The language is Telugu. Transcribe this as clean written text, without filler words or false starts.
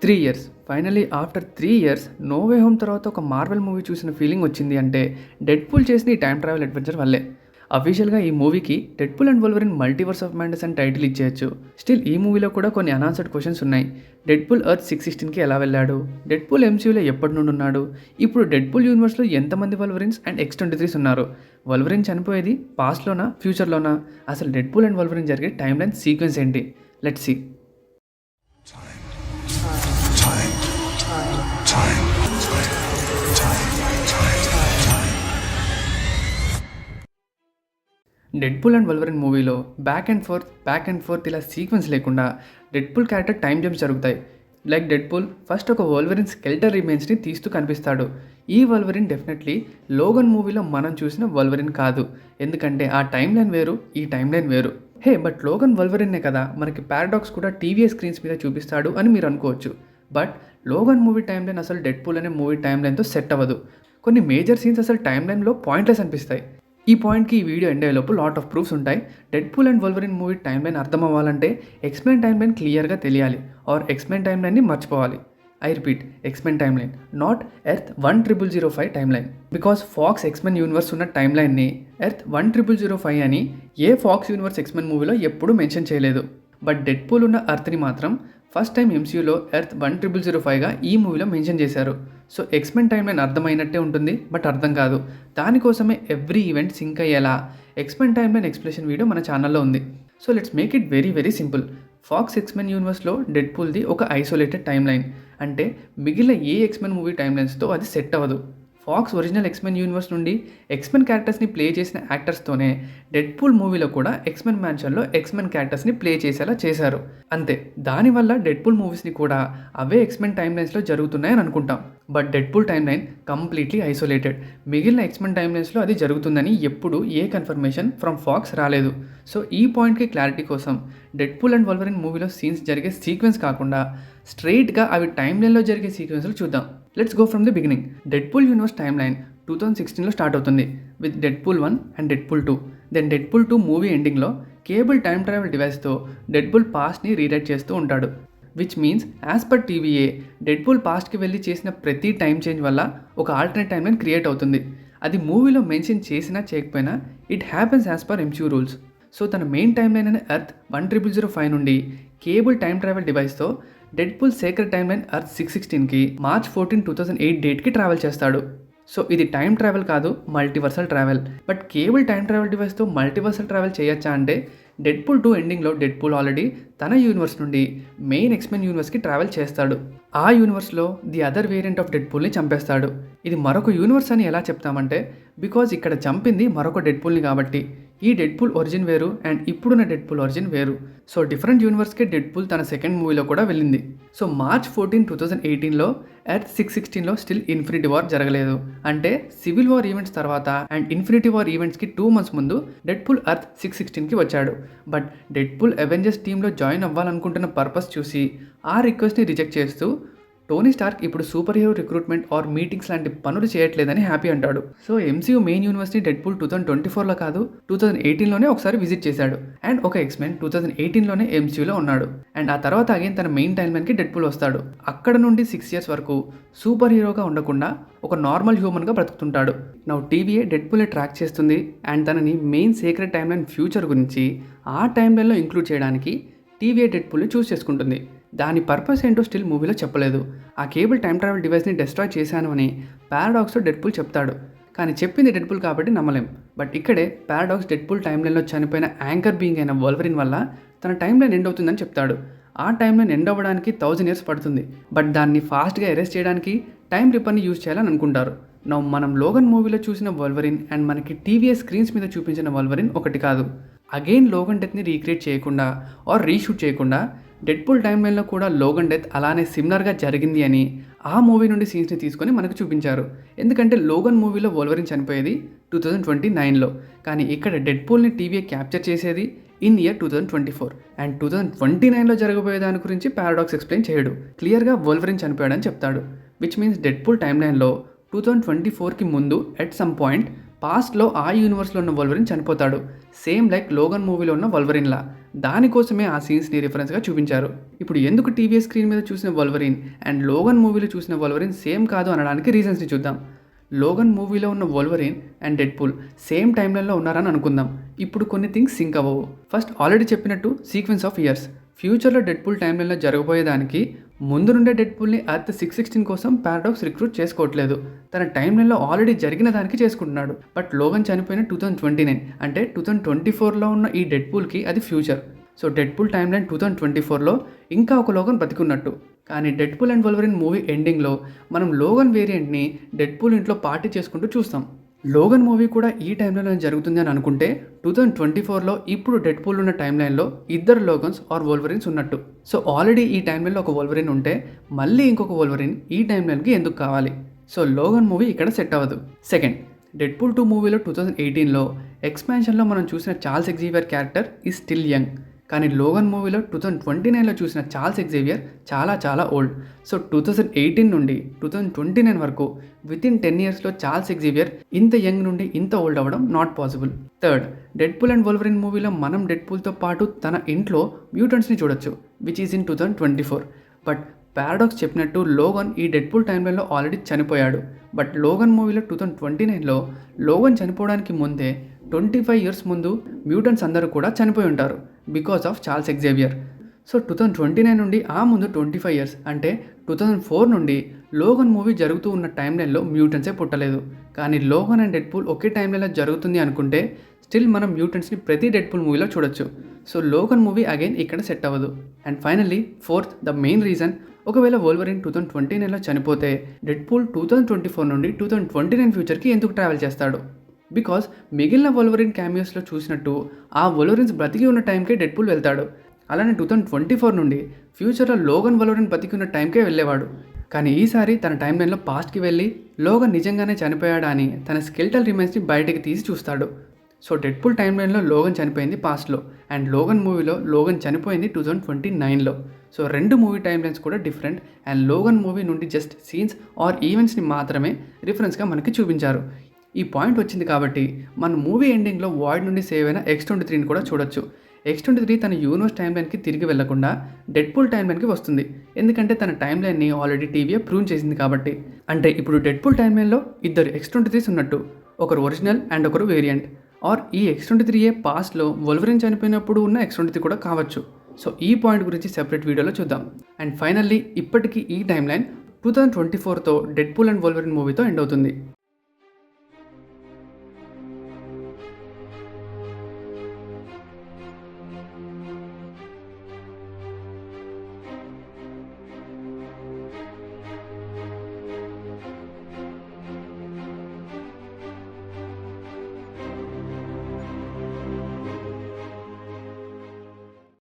3 years. Finally after 3 years 'no way home' తర్వాత ఒక మార్వెల్ మూవీ చూసిన ఫీలింగ్ వచ్చింది అంటే 'డెడ్‌పూల్' చేసిన ఈ టైమ్ ట్రావెల్ అడ్వెంచర్ వల్లే. అఫీషియల్‌గా ఈ మూవీకి 'Deadpool and Wolverine multiverse of మాడ్నెస్' అని టైటిల్ ఇచ్చేయొచ్చు. స్టిల్ ఈ మూవీలో కూడా కొన్ని అన్‌ఆన్సర్డ్ క్వెషన్స్ ఉన్నాయి. డెడ్‌పూల్ ఎర్త్ 616కి ఎలా వెళ్ళాడు? డెడ్‌పూల్ ఎంసీయూలో ఎప్పటి నుండి ఉన్నాడు? ఇప్పుడు డెడ్‌పూల్ యూనివర్స్‌లో ఎంతమంది వోల్వరిన్స్ అండ్ X-23s ఉన్నారు? వోల్వరిన్ చనిపోయేది పాస్ట్‌లోనా? ఫ్యూచర్‌లోనా? అసలు డెడ్‌పూల్ అండ్ వోల్వరిన్ జరిగే టైమ్‌లైన్ సీక్వెన్స్ ఏంటి? Let's see. Deadpool and Wolverine మూవీలో బ్యాక్ అండ్ ఫోర్త్ ఇలా సీక్వెన్స్ లేకుండా డెడ్‌పూల్ క్యారెక్టర్ టైం జంప్స్ జరుగుతాయి. లైక్ డెడ్‌పూల్ ఫస్ట్ ఒక వోల్వరిన్ స్కెల్టన్ రిమైన్స్ని తీస్తూ కనిపిస్తాడు. ఈ వోల్వరిన్ డెఫినెట్లీ లోగన్ మూవీలో మనం చూసిన వోల్వరిన్ కాదు. ఎందుకంటే ఆ టైం లైన్ వేరు, ఈ టైం లైన్ వేరు. బట్ లోగన్ వోల్వరిన్నే కదా, మనకి పారాడాక్స్ కూడా టీవీ స్క్రీన్స్ మీద చూపిస్తాడు అని మీరు అనుకోవచ్చు. But Logan movie time line అసలు డెడ్‌పూల్ అనే మూవీ టైం లైన్తో సెట్ అవ్వదు. కొన్ని మేజర్ సీన్స్ అసలు టైం లైన్లో పాయింట్లెస్ అనిపిస్తాయి. ఈ పాయింట్కి ఈ వీడియో ఎండ్ అయ్యేలోపు లాట్ ఆఫ్ ప్రూఫ్స్ ఉంటాయి. Deadpool and Wolverine movie time line అర్థం అవ్వాలంటే ఎక్స్‌మెన్ టైం లైన్ క్లియర్గా తెలియాలి, ఆర్ ఎక్స్‌మెన్ టైం లైన్ని మర్చిపోవాలి. I repeat, X-Men time line, not Earth 10005 timeline. Because Fox X-Men universe ఉన్న టైం లైన్ని ఎర్త్ 10005 అని ఏ ఫాక్స్ యూనివర్స్ ఎక్స్‌మెన్ మూవీలో ఎప్పుడూ మెన్షన్ చేయలేదు. బట్ డెడ్‌పూల్ ఉన్న అర్త్ని మాత్రం ఫస్ట్ టైం ఎంసీయూలో ఎర్త్ 10005గా ఈ మూవీలో మెన్షన్ చేశారు. సో ఎక్స్‌మెన్ టైం లైన్ అర్థమైనట్టే ఉంటుంది, బట్ అర్థం కాదు. దానికోసమే ఎవ్రీ ఈవెంట్ సింక్ అయ్యేలా X Men time line explanation video మన ఛానల్లో ఉంది. So let's make it very very simple. Fox X Men యూనివర్స్లో డెడ్‌పూల్ది ఒక ఐసోలేటెడ్ టైం లైన్. అంటే మిగిలిన ఏ ఎక్స్‌మెన్ మూవీ టైం లైన్స్తో అది సెట్ అవ్వదు. ఫాక్స్ ఒరిజినల్ ఎక్స్‌మెన్ యూనివర్స్ నుండి ఎక్స్‌మెన్ క్యారెక్టర్స్ని ప్లే చేసిన యాక్టర్స్తోనే డెడ్‌పూల్ మూవీలో కూడా ఎక్స్‌మెన్ మ్యాన్షన్లో ఎక్స్‌మెన్ క్యారెక్టర్స్ని ప్లే చేసేలా చేశారు. అంతే, దానివల్ల డెడ్‌పూల్ మూవీస్ని కూడా అవే ఎక్స్‌మెన్ టైం లైన్స్లో జరుగుతున్నాయని అనుకుంటాం. But Deadpool time line completely isolated. మిగిలిన ఎక్స్‌మెన్ టైం లైన్స్లో అది జరుగుతుందని ఎప్పుడు ఏ కన్ఫర్మేషన్ ఫ్రమ్ ఫాక్స్ రాలేదు. సో ఈ పాయింట్కి క్లారిటీ కోసం డెడ్‌పూల్ అండ్ వోల్వరిన్ మూవీలో సీన్స్ జరిగే సీక్వెన్స్ కాకుండా స్ట్రెయిట్గా అవి టైం లైన్లో జరిగే సీక్వెన్స్లు చూద్దాం. Let's go from the beginning. Deadpool universe time line 2016లో స్టార్ట్ అవుతుంది with Deadpool 1 and Deadpool 2. Then Deadpool 2 movie ఎండింగ్లో కేబుల్ టైమ్ ట్రావెల్ డివైస్తో డెడ్‌పూల్ పాస్ట్ని రీరైట్ చేస్తూ ఉంటాడు. Which means as per TVA Deadpool పాస్ట్కి వెళ్ళి చేసిన ప్రతి టైం చేంజ్ వల్ల ఒక ఆల్టర్నేట్ టైం లైన్ క్రియేట్ అవుతుంది. అది మూవీలో మెన్షన్ చేసినా చేయకపోయినా it happens as per MCU rules. So తన మెయిన్ టైం లైన్ అనే ఎర్త్ 10005 నుండి కేబుల్ టైమ్ ట్రావెల్ డివైస్తో Deadpool sacred time line earth 616కి March 14, 2008 డేట్కి ట్రావెల్ చేస్తాడు. సో ఇది టైం ట్రావెల్ కాదు, multiversal travel. But Cable time travel డివైస్తో మల్టీవర్సల్ ట్రావెల్ చేయొచ్చా అంటే డెడ్‌పూల్ 2 ఎండింగ్లో డెడ్‌పూల్ ఆల్రెడీ తన యూనివర్స్ నుండి మెయిన్ ఎక్స్‌మెన్ యూనివర్స్కి ట్రావెల్ చేస్తాడు. ఆ యూనివర్స్లో ది అదర్ వేరియంట్ ఆఫ్ డెడ్‌పూల్ని చంపేస్తాడు. ఇది మరొక యూనివర్స్ అని ఎలా చెప్తామంటే బికాజ్ ఇక్కడ చంపింది మరొక డెడ్‌పూల్ని కాబట్టి. ఈ డెడ్‌పూల్ ఒరిజిన్ వేరు అండ్ ఇప్పుడున్న డెడ్‌పూల్ ఒరిజిన్ వేరు. సో డిఫరెంట్ యూనివర్స్కి డెడ్‌పూల్ తన సెకండ్ మూవీలో కూడా వెళ్ళింది. సో March 14, 2018లో ఎర్త్ 616లో స్టిల్ ఇన్ఫినిటీ వార్ జరగలేదు. అంటే సివిల్ వార్ ఈవెంట్స్ తర్వాత అండ్ ఇన్ఫినిటీ వార్ ఈవెంట్స్కి 2 months ముందు డెడ్‌పూల్ ఎర్త్ 616కి వచ్చాడు. బట్ డెడ్‌పూల్ అవెంజర్స్ టీంలో జాయిన్ అవ్వాలనుకుంటున్న పర్పస్ చూసి ఆ రిక్వెస్ట్ని రిజెక్ట్ చేస్తూ టోనీ స్టార్క్ ఇప్పుడు super hero recruitment or meetings లాంటి పనులు చేయట్లేదని హ్యాపీ అంటాడు. సో ఎంసీయూ మెయిన్ యూనివర్స్ని డెడ్‌పూల్ 2024లో కాదు 2018లోనే ఒకసారి విజిట్ చేశాడు. అండ్ ఒక ఎక్స్‌మెన్ 2018లోనే ఎంసీయూలో ఉన్నాడు. అండ్ ఆ తర్వాత అగైన్ తన మెయిన్ టైం లైన్కి డెడ్‌పూల్ వస్తాడు. అక్కడ నుండి 6 years వరకు సూపర్ హీరోగా ఉండకుండా ఒక నార్మల్ హ్యూమన్గా బ్రతుకుతుంటాడు. నౌ టీవీఏ డెడ్‌పూల్ని ట్రాక్ చేస్తుంది అండ్ తనని main secret time line future గురించి ఆ టైం లైన్లో ఇంక్లూడ్ చేయడానికి టీవీఏ డెడ్‌పూల్ని చూస్ చేసుకుంటుంది. దాని పర్పస్ ఏంటో స్టిల్ మూవీలో చెప్పలేదు. ఆ కేబుల్ టైం ట్రావెల్ డివైస్ని డిస్ట్రాయ్ చేశాను అని పారాడాక్స్తో డెడ్‌పూల్ చెప్తాడు. కానీ చెప్పింది డెడ్‌పూల్ కాబట్టి నమ్మలేం. బట్ ఇక్కడే పారాడాక్స్ డెడ్‌పూల్ టైం లైన్లో చనిపోయిన యాంకర్ బీయింగ్ అయిన వోల్వరిన్ వల్ల తన టైం లైన్ ఎండ్ అవుతుందని చెప్తాడు. ఆ టైం లైన్ ఎండ్ అవ్వడానికి 1000 years పడుతుంది. బట్ దాన్ని ఫాస్ట్గా ఎరేస్ చేయడానికి టైం రిప్పర్ని యూజ్ చేయాలని అనుకుంటారు. మనం లోగన్ మూవీలో చూసిన వోల్వరిన్ అండ్ మనకి టీవీఏ స్క్రీన్స్ మీద చూపించిన వోల్వరిన్ ఒకటి కాదు. అగైన్ లోగన్ డెత్ని రీక్రియేట్ చేయకుండా ఆర్ రీషూట్ చేయకుండా డెడ్‌పూల్ టైం లైన్లో కూడా లోగన్ డెత్ అలానే సిమిలర్గా జరిగింది అని ఆ మూవీ నుండి సీన్స్ని తీసుకొని మనకు చూపించారు. ఎందుకంటే లోగన్ మూవీలో వోల్వరిన్ చనిపోయేది 2029లో, కానీ ఇక్కడ డెడ్‌పూల్ని టీవీఏ క్యాప్చర్ చేసేది ఇన్ ఇయర్ 2024 అండ్ 2029లో జరగబోయే దాని గురించి పారాడాక్స్ ఎక్స్ప్లెయిన్ చేయడు. క్లియర్గా వోల్వరిన్ చనిపోయాడని చెప్తాడు. విచ్ మీన్స్ డెడ్‌పూల్ టైం లైన్లో 2024కి ముందు ఎట్ సమ్ పాయింట్ పాస్ట్‌లో ఆ యూనివర్స్‌లో ఉన్న వోల్వరిన్ చనిపోతాడు. సేమ్ లైక్ 'లోగన్' మూవీలో ఉన్న వోల్వరిన్‌లా. దానికోసమే ఆ సీన్స్‌ని రిఫరెన్స్‌గా చూపించారు. ఇప్పుడు ఎందుకు టీవీ స్క్రీన్ మీద చూసిన వోల్వరిన్ అండ్ 'లోగన్' మూవీలో చూసిన వోల్వరిన్ సేమ్ కాదు అనడానికి రీజన్స్‌ని చూద్దాం. 'లోగన్' మూవీలో ఉన్న వోల్వరిన్ అండ్ డెడ్‌పూల్ సేమ్ టైమ్‌లైన్‌లో ఉన్నారని అనుకుందాం. ఇప్పుడు కొన్ని థింగ్స్ సింక్ అవ్వవు. ఫస్ట్ ఆల్రెడీ చెప్పినట్టు సీక్వెన్స్ ఆఫ్ ఇయర్స్. ఫ్యూచర్‌లో డెడ్‌పూల్ టైమ్‌లైన్‌లో జరగబోయేదానికి ముందు నుండే డెడ్‌పూల్‌ని ఎర్త్ 616 కోసం పారాడాక్స్ రిక్రూట్ చేసుకోవట్లేదు. తన టైమ్‌లైన్‌లో ఆల్రెడీ జరిగిన దానికి చేసుకుంటున్నాడు. బట్ 'లోగన్' చనిపోయిన 2029 అంటే 2024లో ఉన్న ఈ డెడ్‌పూల్‌కి అది ఫ్యూచర్. సో డెడ్‌పూల్ టైమ్‌లైన్ 2024లో ఇంకా ఒక 'లోగన్' బతికున్నట్టు. కానీ 'డెడ్‌పూల్ అండ్ వోల్వరిన్' మూవీ ఎండింగ్‌లో మనం 'లోగన్' వేరియంట్‌ని డెడ్‌పూల్ ఇంట్లో పార్టీ చేసుకుంటూ చూస్తాం. 'లోగన్' మూవీ కూడా ఈ టైమ్‌లైన్‌లో జరుగుతుంది అని అనుకుంటే 2024లో ఇప్పుడు డెడ్‌పూల్ ఉన్న టైమ్‌లైన్‌లో ఇద్దరు 'లోగన్స్' ఆర్ వోల్వరిన్స్ ఉన్నట్టు. సో ఆల్రెడీ ఈ టైమ్‌లైన్‌లో ఒక వోల్వరిన్ ఉంటే మళ్ళీ ఇంకొక వోల్వరిన్ ఈ టైమ్‌లైన్‌కి ఎందుకు కావాలి? సో 'లోగన్' మూవీ ఇక్కడ సెట్ అవ్వదు. సెకండ్, 'డెడ్‌పూల్ 2' మూవీలో 2018లో ఎక్స్‌పాన్షన్‌లో మనం చూసిన Charles Xavier character is still young. కానీ 'లోగన్' మూవీలో 2029లో చూసిన చార్ల్స్ ఎగ్జేవియర్ చాలా చాలా ఓల్డ్. సో 2018 నుండి 2029 వరకు వితిన్ 10 ఇయర్స్‌లో చార్ల్స్ ఎగ్జేవియర్ ఇంత యంగ్ నుండి ఇంత ఓల్డ్ అవ్వడం not possible. Third, 'Deadpool and Wolverine' మూవీలో మనం డెడ్‌పూల్‌తో పాటు తన ఇంట్లో మ్యూటెంట్స్‌ని చూడొచ్చు which is in 2024. But Paradox చెప్పినట్టు 'లోగన్' ఈ డెడ్‌పూల్ టైమ్‌లైన్‌లో ఆల్రెడీ చనిపోయాడు. బట్ 'లోగన్' మూవీలో 2029లో 'లోగన్' చనిపోవడానికి ముందే 25 ఇయర్స్ ముందు మ్యూటెంట్స్ అందరూ కూడా చనిపోయి ఉంటారు because of Charles Xavier. So 2029 నుండి ఆ ముందు 25 ఇయర్స్ అంటే 2004 నుండి 'లోగన్' మూవీ జరుగుతూ ఉన్న టైమ్‌లైన్‌లో మ్యూటెంట్సే పుట్టలేదు. కానీ 'లోగన్' అండ్ 'డెడ్‌పూల్' ఒకే టైమ్‌లైన్‌లో జరుగుతుంది అనుకుంటే స్టిల్ మనం మ్యూటెంట్స్‌ని ప్రతి 'డెడ్‌పూల్' మూవీలో చూడొచ్చు. సో 'లోగన్' మూవీ అగైన్ ఇక్కడ సెట్ అవ్వదు. And finally fourth, the main reason, ఒకవేళ వోల్వరిన్ 2029లో చనిపోతే డెడ్‌పూల్ 2024 నుండి 2029 ఫ్యూచర్‌కి ఎందుకు ట్రావెల్ చేస్తాడు? బికాస్ మిగిలిన వోల్వరిన్ క్యామియోస్లో చూసినట్టు ఆ వోల్వరిన్స్ బ్రతికి ఉన్న టైంకే డెడ్‌పూల్ వెళ్తాడు. అలానే 2024 నుండి ఫ్యూచర్లో 'లోగన్' వోల్వరిన్ బతికి ఉన్న టైంకే వెళ్ళేవాడు. కానీ ఈసారి తన టైమ్‌లైన్‌లో పాస్ట్‌కి వెళ్ళి 'లోగన్' నిజంగానే చనిపోయాడా అని తన స్కెలిటల్ రిమైన్స్‌ని బయటకి తీసి చూస్తాడు. సో 'డెడ్‌పూల్' టైమ్‌లైన్‌లో 'లోగన్' చనిపోయింది పాస్ట్‌లో అండ్ 'లోగన్' మూవీలో 'లోగన్' చనిపోయింది 2029లో. సో రెండు మూవీ టైమ్‌లైన్స్ కూడా డిఫరెంట్ అండ్ 'లోగన్' మూవీ నుండి జస్ట్ సీన్స్ ఆర్ ఈవెంట్స్‌ని మాత్రమే రిఫరెన్స్‌గా మనకి చూపించారు. ఈ పాయింట్ వచ్చింది కాబట్టి మన మూవీ ఎండింగ్‌లో వాయిడ్ నుండి సేవ్ అయిన X-23ని కూడా చూడొచ్చు. X-23 తన యూనివర్స్ టైమ్‌లైన్‌కి తిరిగి వెళ్లకుండా డెడ్‌పూల్ టైమ్‌లైన్‌కి వస్తుంది. ఎందుకంటే తన టైమ్‌లైన్‌ని ఆల్రెడీ టీవీయే ప్రూవ్ చేసింది కాబట్టి. అంటే ఇప్పుడు డెడ్‌పూల్ టైమ్‌లైన్‌లో ఇద్దరు X-23s ఉన్నట్టు. ఒకరు ఒరిజినల్ అండ్ ఒకరు వేరియంట్. ఆర్ ఈ X-23 పాస్ట్‌లో వోల్వరిన్ చనిపోయినప్పుడు ఉన్న X-23 కూడా కావచ్చు. సో ఈ పాయింట్ గురించి సెపరేట్ వీడియోలో చూద్దాం. అండ్ ఫైనల్లీ ఇప్పటికీ ఈ టైమ్‌లైన్ 2024తో 'డెడ్‌పూల్ అండ్ వోల్వరిన్' మూవీతో ఎండ్ అవుతుంది.